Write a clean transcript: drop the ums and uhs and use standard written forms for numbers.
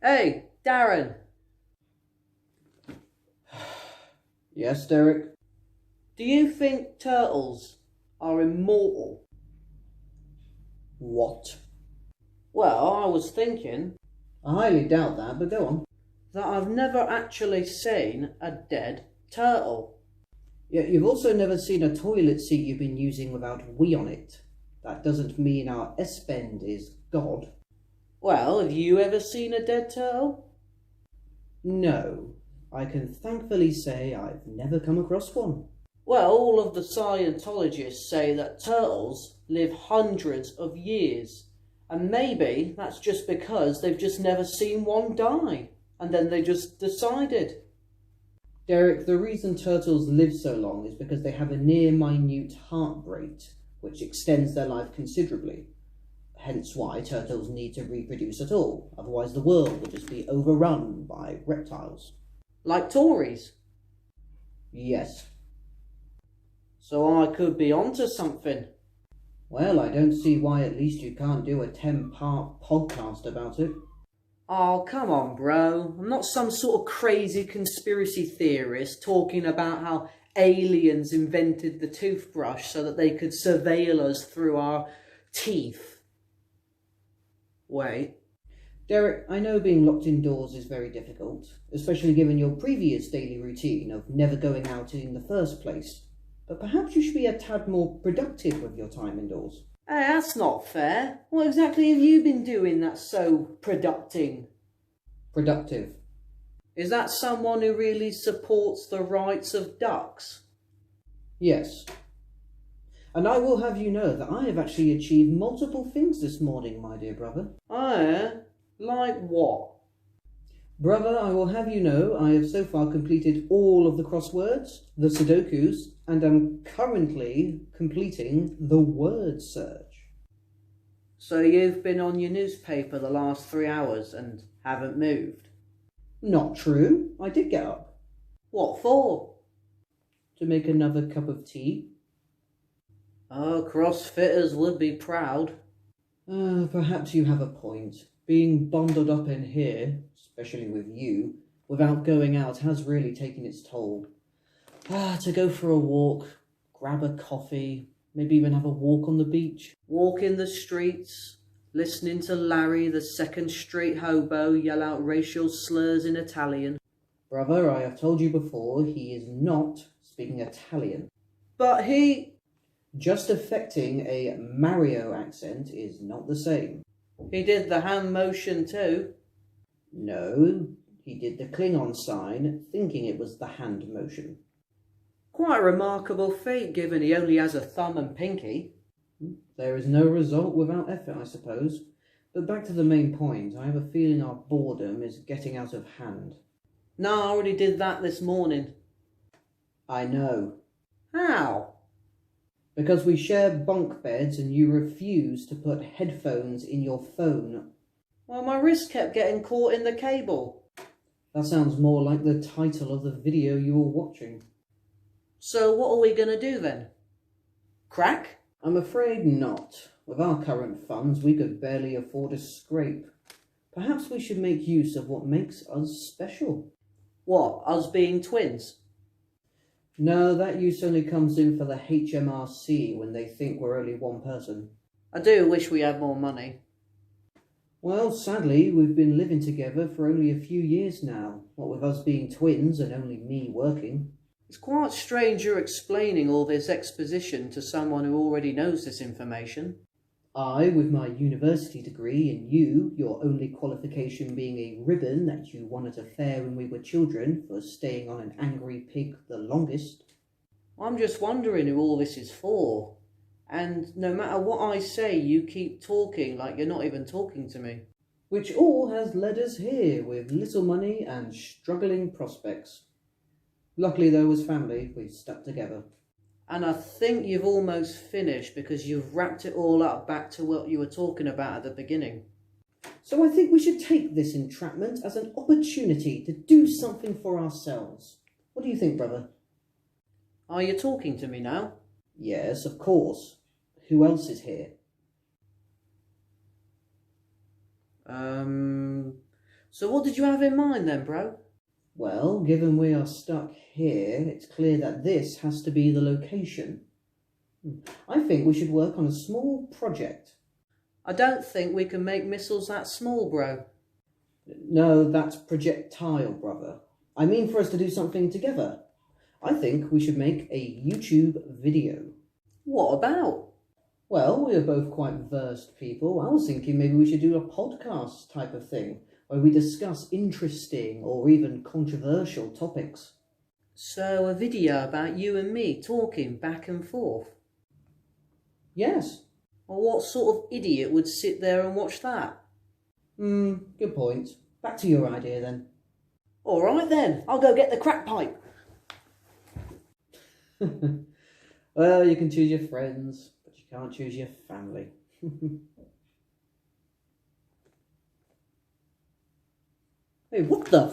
Hey, Darren. Yes, Derek? Do you think turtles are immortal? What? Well, I was thinking I highly doubt that, but go on. that I've never actually seen a dead turtle. Yeah, you've also never seen a toilet seat you've been using without we on it. That doesn't mean our S-bend is God. Well, have you ever seen a dead turtle? No, I can thankfully say I've never come across one. Well, all of the Scientologists say that turtles live hundreds of years. And maybe that's just because they've just never seen one die. And then they just decided. Derek, the reason turtles live so long is because they have a near-minute heart rate, which extends their life considerably. Hence why turtles need to reproduce at all, otherwise the world would just be overrun by reptiles. Like Tories. Yes. So I could be onto something. Well, I don't see why at least you can't do a 10-part podcast about it. Oh, come on, bro. I'm not some sort of crazy conspiracy theorist talking about how aliens invented the toothbrush so that they could surveil us through our teeth. Wait. Derek, I know being locked indoors is very difficult, especially given your previous daily routine of never going out in the first place. But perhaps you should be a tad more productive with your time indoors. Hey, that's not fair. What exactly have you been doing that's so productive? Productive. Is that someone who really supports the rights of ducks? Yes. And I will have you know that I have actually achieved multiple things this morning, my dear brother. Oh, yeah? Like what? Brother, I will have you know I have so far completed all of the crosswords, the Sudokus, and am currently completing the word search. So you've been on your newspaper the last 3 hours and haven't moved? Not true. I did get up. What for? To make another cup of tea. Oh, CrossFitters would be proud. Perhaps you have a point. Being bundled up in here, especially with you, without going out has really taken its toll. To go for a walk, grab a coffee, maybe even have a walk on the beach. Walk in the streets, listening to Larry, the second street hobo, yell out racial slurs in Italian. Brother, I have told you before, he is not speaking Italian. But he... Just affecting a Mario accent is not the same. He did the hand motion too. No, he did the Klingon sign, thinking it was the hand motion. Quite a remarkable feat, given he only has a thumb and pinky. There is no result without effort, I suppose. But back to the main point, I have a feeling our boredom is getting out of hand. No, I already did that this morning. I know. How? Because we share bunk beds and you refuse to put headphones in your phone. Well, my wrist kept getting caught in the cable. That sounds more like the title of the video you were watching. So what are we going to do then? Crack? I'm afraid not. With our current funds, we could barely afford a scrape. Perhaps we should make use of what makes us special. What, us being twins? No, that use only comes in for the HMRC when they think we're only one person. I do wish we had more money. Well, sadly, we've been living together for only a few years now, what with us being twins and only me working. It's quite strange you're explaining all this exposition to someone who already knows this information. I, with my university degree, and you, your only qualification being a ribbon that you won at a fair when we were children for staying on an angry pig the longest. I'm just wondering who all this is for. And no matter what I say, you keep talking like you're not even talking to me. Which all has led us here with little money and struggling prospects. Luckily, though, as family, we've stuck together. And I think you've almost finished because you've wrapped it all up back to what you were talking about at the beginning. So I think we should take this entrapment as an opportunity to do something for ourselves. What do you think, brother? Are you talking to me now? Yes, of course. Who else is here? So what did you have in mind then, bro? Well, given we are stuck here, it's clear that this has to be the location. I think we should work on a small project. I don't think we can make missiles that small, bro. No, that's projectile, brother. I mean for us to do something together. I think we should make a YouTube video. What about? Well, we are both quite versed people. I was thinking maybe we should do a podcast type of thing, where we discuss interesting or even controversial topics. So a video about you and me talking back and forth? Yes. Well, what sort of idiot would sit there and watch that? Good point. Back to your idea then. All right then, I'll go get the crack pipe. Well, you can choose your friends, but you can't choose your family. Hey, what the